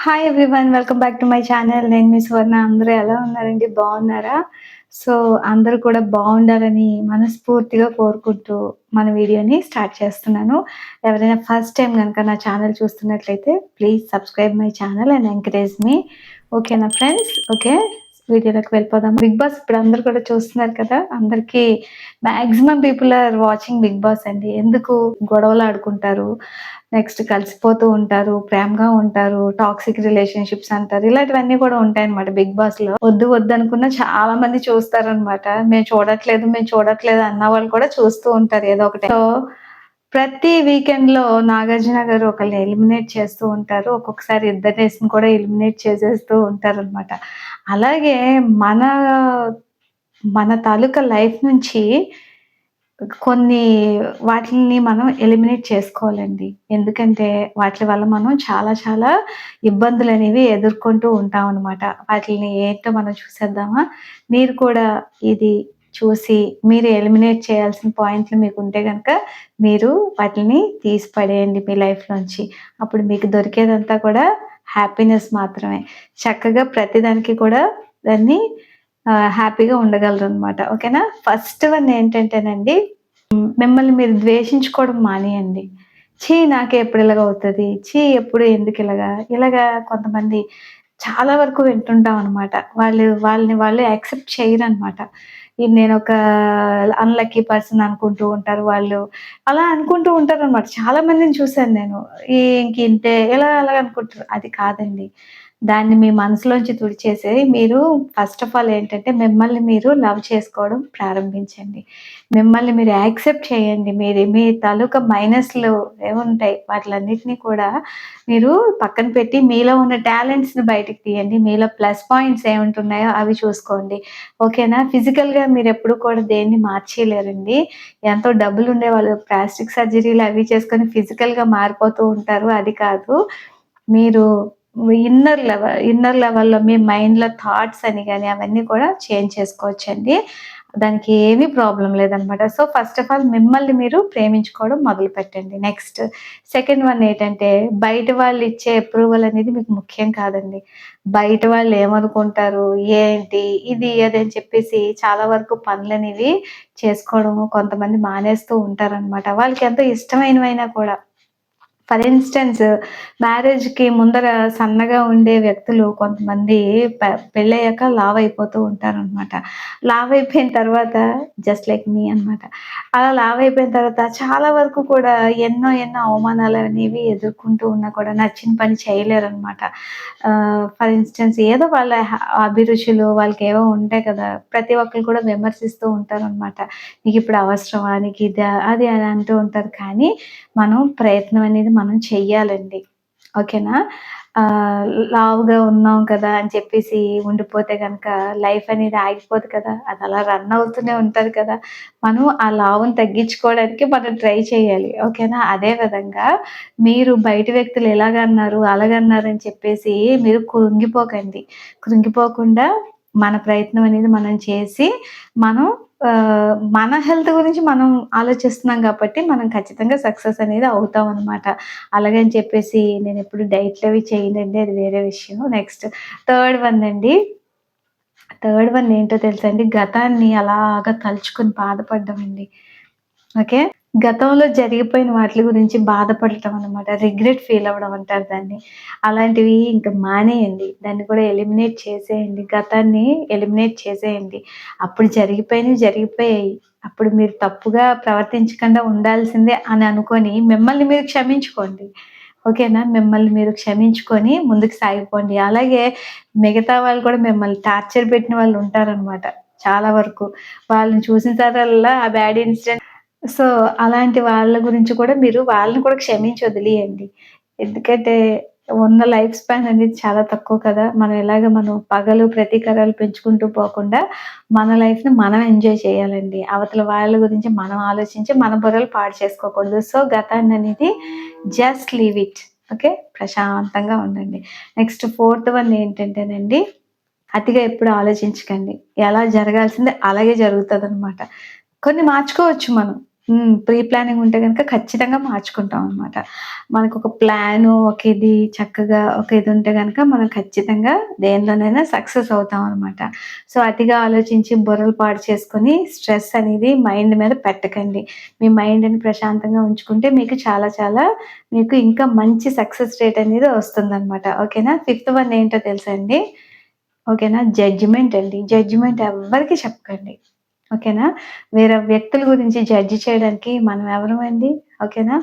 Hi everyone. Welcome back to my channel. నేను మీ సువర్ణ. అందరూ ఎలా ఉన్నారండి? బాగున్నారా? సో, అందరూ కూడా బాగుండాలని మనస్ఫూర్తిగా కోరుకుంటూ మన వీడియోని స్టార్ట్ చేస్తున్నాను. ఎవరైనా ఫస్ట్ టైం గనక నా ఛానల్ చూస్తున్నట్లయితే please subscribe my channel and encourage me. ఓకేనా ఫ్రెండ్స్? ఓకే. వీడియోలోకి వెళ్ళిపోదాం. బిగ్ బాస్ ఇప్పుడు అందరూ కూడా చూస్తున్నారు కదా! అందరికీ maximum people are watching Big Boss అండి. ఎందుకు గొడవలు ఆడుకుంటారు. నెక్స్ట్ కలిసిపోతూ ఉంటారు, ప్రేమగా ఉంటారు, టాక్సిక్ రిలేషన్‌షిప్స్ అంటారు. ఇలాంటివన్నీ కూడా ఉంటాయన్నమాట బిగ్ బాస్‌లో. వద్దు వద్దనుకున్న చాలా మంది చూస్తారనమాట. మేము చూడట్లేదు అన్న వాళ్ళు కూడా చూస్తూ ఉంటారు ఏదో ఒకటి. సో, ప్రతి వీకెండ్‌లో నాగార్జున గారు ఒకళ్ళని ఎలిమినేట్ చేస్తూ ఉంటారు. ఒక్కొక్కసారి ఇద్దరినేసిని కూడా ఎలిమినేట్ చేసేస్తూ ఉంటారనమాట. అలాగే మన మన తాలూకా లైఫ్ నుంచి కొన్ని వాటిల్ని మనం ఎలిమినేట్ చేసుకోవాలండి. ఎందుకంటే వాట్లి వల్ల మనం చాలా చాలా ఇబ్బందులనేవి ఎదుర్కొంటూ ఉంటామనమాట. వాటిల్ని ఏంటో మనం చూసేద్దామా? మీరు కూడా ఇది చూసి మీరు ఎలిమినేట్ చేయాల్సిన పాయింట్లు మీకుంటే గనక మీరు వాటిల్ని తీసి పడేయండి మీ లైఫ్‌లోంచి. అప్పుడు మీకు దొరికేదంతా కూడా హ్యాపీనెస్ మాత్రమే. చక్కగా ప్రతిదానికి కూడా దాన్ని హ్యాపీగా ఉండగలరనమాట. ఓకేనా? ఫస్ట్ వన్ ఏంటంటేనండి, మిమ్మల్ని మీరు ద్వేషించుకోవడం మానేయండి. ఛీ! నాకే ఎప్పుడు ఇలాగవుతది? ఛీ! ఎప్పుడు ఎందుకిలాగా? ఇలాగా కొంతమంది చాలా వరకు వింటుంటాం అనమాట. వాళ్ళని వాళ్ళు యాక్సెప్ట్ చేయరనమాట. నేనొక అన్‌లక్కీ పర్సన్ అనుకుంటూ ఉంటారు వాళ్ళు. అలా అనుకుంటూ ఉంటారనమాట. చాలా మందిని చూసాను నేను. ఇంకింతే ఇలా అలాగ అనుకుంటారు. అది కాదండి. దాన్ని మీ మనసులోంచి తుడిచేసి మీరు ఫస్ట్ ఆఫ్ ఆల్ ఏంటంటే మిమ్మల్ని మీరు లవ్ చేసుకోవడం ప్రారంభించండి. మిమ్మల్ని మీరు యాక్సెప్ట్ చేయండి. మీ తాలూకా మైనస్‌లు ఏముంటాయి వాటిలన్నిటిని కూడా మీరు పక్కన పెట్టి మీలో ఉన్న టాలెంట్స్‌ని బయటికి తీయండి. మీలో ప్లస్ పాయింట్స్ ఏముంటున్నాయో అవి చూసుకోండి. ఓకేనా? ఫిజికల్‌గా మీరెప్పుడు కూడా దేన్ని మార్చేయలేరండి. ఎంతో డబ్బులుండేవాళ్ళు ప్లాస్టిక్ సర్జరీలు అవి చేసుకొని ఫిజికల్‌గా మారిపోతూ ఉంటారు. అది కాదు. మీరు ఇన్నర్ లెవెల్‌లో మీ మైండ్‌లో థాట్స్ అని గాని అవన్నీ కూడా చేంజ్ చేసుకోవచ్చండి. దానికి ఏమీ ప్రాబ్లమ్ లేదనమాట. సో, ఫస్ట్ ఆఫ్ ఆల్ మిమ్మల్ని మీరు ప్రేమించుకోవడం మొదలుపెట్టండి. నెక్స్ట్ సెకండ్ వన్ ఏంటంటే, బయట వాళ్ళిచ్చే అప్రూవల్ అనేది మీకు ముఖ్యం కాదండి. బయట వాళ్ళు ఏమనుకుంటారు, ఏంటి, ఇది, అది అని చెప్పేసి చాలా వరకు పనులనేవి చేసుకోవడం కొంతమంది మానేస్తూ ఉంటారనమాట. వాళ్ళకెంతో ఇష్టమైనవైనా కూడా. ఫర్ ఇన్‌స్టెన్స్ మ్యారేజ్‌కి ముందర సన్నగా ఉండే వ్యక్తులు కొంతమంది పెళ్ళయ్యాక లావయిపోతూ ఉంటారనమాట. లావయిపోయిన తర్వాత జస్ట్ లైక్ మీ అనమాట. అలా లావయిపోయిన తర్వాత చాలా వరకు కూడా ఎన్నో ఎన్నో అవమానాలనేవి ఎదుర్కొంటూ ఉన్నా కూడా నచ్చిన పని చేయలేరనమాట. ఫర్ ఇన్‌స్టెన్స్ ఏదో వాళ్ళ అభిరుచులు వాళ్ళకేవో ఉంటాయి కదా! ప్రతి ఒక్కళ్ళు కూడా విమర్శిస్తూ ఉంటారనమాట. నీకిప్పుడు అవసరమా? నీకిదా? అది అని అంటూ ఉంటారు. కానీ మనం ప్రయత్నం అనేది మనం చెయ్యాలండి. ఓకేనా? లావుగా ఉన్నాం కదా! అని చెప్పేసి ఉండిపోతే గనక లైఫ్ అనేది ఆగిపోదు కదా! అది అలా రన్ అవుతూనే ఉంటది కదా! మనం ఆ లావుని తగ్గించుకోవడానికి మనం ట్రై చేయాలి. ఓకేనా? అదే విధంగా మీరు బయట వ్యక్తులు ఇలాగన్నారు, అలాగన్నారు అని చెప్పేసి మీరు కృంగిపోకండి. కృంగిపోకుండా మన ప్రయత్నం అనేది మనం చేసి మనం మన హెల్త్ గురించి మనం ఆలోచిస్తున్నాం కాబట్టి మనం ఖచ్చితంగా సక్సెస్ అనేది అవుతామనమాట. అలాగని చెప్పేసి నేనెప్పుడు డైట్‌లవి చేయనండి. అది వేరే విషయం. నెక్స్ట్ థర్డ్ వన్ అండి. థర్డ్ వన్ ఏంటో తెలుసా అండి? గతాన్ని అలాగా తలుచుకొని బాధపడ్డం అండి. ఓకే. గతంలో జరిగిపోయిన వాటిలి గురించి బాధపడటం అనమాట. రిగ్రెట్ ఫీల్ అవ్వడం అంటారు దాన్ని. అలాంటివి ఇంక మానేయండి. దాన్ని కూడా ఎలిమినేట్ చేసేయండి. గతాన్ని ఎలిమినేట్ చేసేయండి. అప్పుడు జరిగిపోయినవి జరిగిపోయాయి. అప్పుడు మీరు తప్పుగా ప్రవర్తించకుండా ఉండాల్సిందే అని అనుకోని మిమ్మల్ని మీరు క్షమించుకోండి. ఓకేనా? మిమ్మల్ని మీరు క్షమించుకొని ముందుకు సాగిపోండి. అలాగే మిగతా వాళ్ళు కూడా మిమ్మల్ని టార్చర్ పెట్టిన వాళ్ళు ఉంటారనమాట చాలా వరకు. వాళ్ళని చూసిన తర్వాతల్లా ఆ బ్యాడ్ ఇన్సిడెంట్. సో, అలాంటి వాళ్ళ గురించి కూడా మీరు వాళ్ళని కూడా క్షమించి వదిలేయండి. ఎందుకంటే ఉన్న లైఫ్ స్పాన్ అనేది చాలా తక్కువ కదా! మనం పగలు ప్రతీకారాలు పెంచుకుంటూ పోకుండా మన లైఫ్‌ని మనం ఎంజాయ్ చేయాలండి. అవతల వాళ్ళ గురించి మనం ఆలోచించి మన బుర్రలు పాడు చేసుకోకూడదు. సో, గతాన్ననేది జస్ట్ లీవ్ ఇట్. ఓకే. ప్రశాంతంగా ఉండండి. నెక్స్ట్ ఫోర్త్ వన్ ఏంటంటేనండి, అతిగా ఎప్పుడు ఆలోచించకండి. ఎలా జరగాల్సిందే అలాగే జరుగుతదనమాట. కొన్ని మార్చుకోవచ్చు మనం. ప్రీ ప్లానింగ్ ఉంటే గనుక ఖచ్చితంగా మార్చుకుంటాం అనమాట. మనకొక ప్లాను, ఒక ఇది చక్కగా ఒక ఇది ఉంటే గనక మనం ఖచ్చితంగా దేనిలోనైనా సక్సెస్ అవుతాం అనమాట. సో, అతిగా ఆలోచించి బుర్రలు పాడు చేసుకొని స్ట్రెస్ అనేది మైండ్ మీద పెట్టకండి. మీ మైండ్‌ని ప్రశాంతంగా ఉంచుకుంటే మీకు చాలా చాలా మీకు ఇంకా మంచి సక్సెస్ రేట్ అనేది వస్తుందనమాట. ఓకేనా? ఫిఫ్త్ వన్ ఏంటో తెలుసా అండి? ఓకేనా? జడ్జిమెంట్ అండి. జడ్జిమెంట్ ఎవ్వరికీ చెప్పకండి. ఓకేనా? వేరే వ్యక్తుల గురించి జడ్జ్ చేయడానికి మనం ఎవరమండి? ఓకేనా?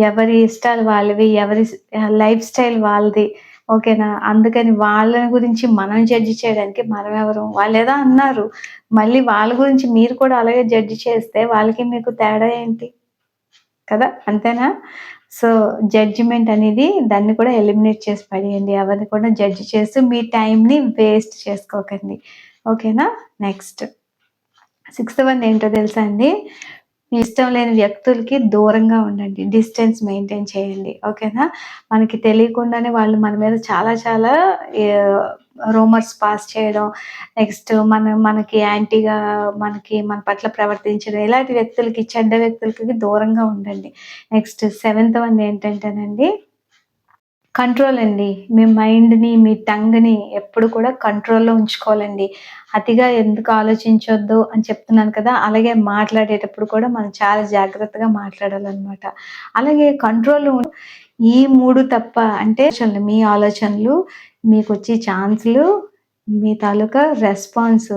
ఎవరి ఇష్టాలు వాళ్ళవి, ఎవరి లైఫ్ స్టైల్ వాళ్ళది. ఓకేనా? అందుకని వాళ్ళ గురించి మనం జడ్జ్ చేయడానికి మనమెవరం? వాళ్ళేదో అన్నారు. మళ్ళీ వాళ్ళ గురించి మీరు కూడా అలాగే జడ్జ్ చేస్తే వాళ్ళకి మీకు తేడా ఏంటి? కదా! అంతేనా? సో, జడ్జిమెంట్ అనేది దాన్ని కూడా ఎలిమినేట్ చేసి పడేయండి. ఎవరిని కూడా జడ్జ్ చేస్తూ మీ టైమ్‌ని వేస్ట్ చేసుకోకండి. ఓకేనా? నెక్స్ట్ సిక్స్త్ వన్ ఏంటో తెలుసా అండి? మీ ఇష్టం లేని వ్యక్తులకి దూరంగా ఉండండి. డిస్టెన్స్ మెయింటైన్ చేయండి. ఓకేనా? మనకి తెలియకుండానే వాళ్ళు మన మీద చాలా చాలా ఆహ్, రూమర్స్ పాస్ చేయడం, నెక్స్ట్ మనకి యాంటీగా మన పట్ల ప్రవర్తించడం, ఇలాంటి వ్యక్తులకి, చెడ్డ వ్యక్తులకి దూరంగా ఉండండి. నెక్స్ట్ సెవెంత్ వన్ ఏంటంటేనండి కంట్రోల్ అండి. మీ మైండ్‌ని, మీ టంగ్‌ని ఎప్పుడు కూడా కంట్రోల్‌లో ఉంచుకోవాలండి. అతిగా ఎందుకు ఆలోచించొద్దు అని చెప్తున్నాను కదా! అలాగే మాట్లాడేటప్పుడు కూడా మనం చాలా జాగ్రత్తగా మాట్లాడాలనమాట. అలాగే కంట్రోల్‌లో ఈ 3 తప్ప అంటే మీ ఆలోచనలు, మీకొచ్చే ఛాన్స్‌లు, మీ తాలూకా రెస్పాన్స్,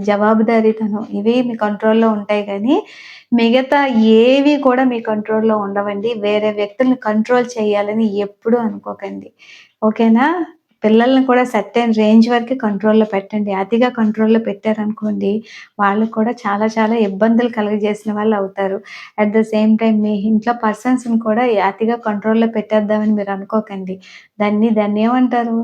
జవాబుదారీతనం ఇవి మీ కంట్రోల్‌లో ఉంటాయి గానీ, మిగతా ఏవి కూడా మీ కంట్రోల్‌లో ఉండవండి. వేరే వ్యక్తుల్ని కంట్రోల్ చేయాలని ఎప్పుడూ అనుకోకండి. ఓకేనా? పిల్లల్ని కూడా సర్టెన్ రేంజ్ వరకే కంట్రోల్‌లో పెట్టండి. అతిగా కంట్రోల్‌లో పెట్టారనుకోండి, వాళ్ళకి కూడా చాలా చాలా ఇబ్బందులు కలుగజేసిన వాళ్ళవుతారు. అట్ ద సేమ్ టైమ్ మీ ఇంట్లో పర్సన్స్‌ని కూడా అతిగా కంట్రోల్‌లో పెట్టేద్దామని మీరు అనుకోకండి. దాన్నేమంటారు?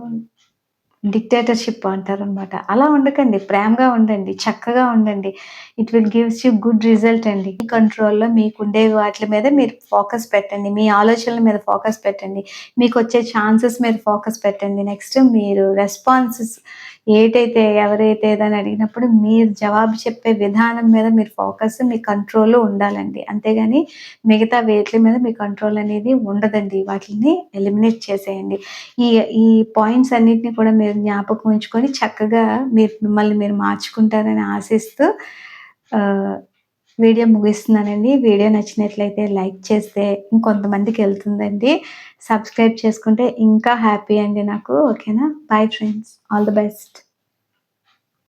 డిక్టేటర్‌షిప్ అంటారనమాట. అలా ఉండకండి. ప్రేమగా ఉండండి. చక్కగా ఉండండి. It will gives you good result అండి. మీ కంట్రోల్‌లో మీకుండే వాటిల మీద మీరు ఫోకస్ పెట్టండి. మీ ఆలోచనల మీద ఫోకస్ పెట్టండి. మీకొచ్చే ఛాన్సెస్ మీద ఫోకస్ పెట్టండి. నెక్స్ట్ మీరు రెస్పాన్సెస్ ఎవరైతే ఏదైనా అడిగినప్పుడు మీరు జవాబు చెప్పే విధానం మీద మీరు ఫోకస్ మీ కంట్రోల్‌లో ఉండాలండి. అంతేగాని మిగతా వేట్లి మీద మీ కంట్రోల్ అనేది ఉండదండి. వాటిలిని ఎలిమినేట్ చేసేయండి. ఈ ఈ పాయింట్స్ అన్నిటిని కూడా మీరు జ్ఞాపకం ఉంచుకొని చక్కగా మిమ్మల్ని మీరు మార్చుకుంటారని ఆశిస్తూ ఆహ్, వీడియో ముగిస్తున్నానండి. వీడియో నచ్చినట్లయితే లైక్ చేస్తే ఇంకొంతమందికెళ్తుందండి. సబ్స్క్రైబ్ చేసుకుంటే ఇంకా హ్యాపీ అండి నాకు. ఓకేనా? Bye friends. All the best.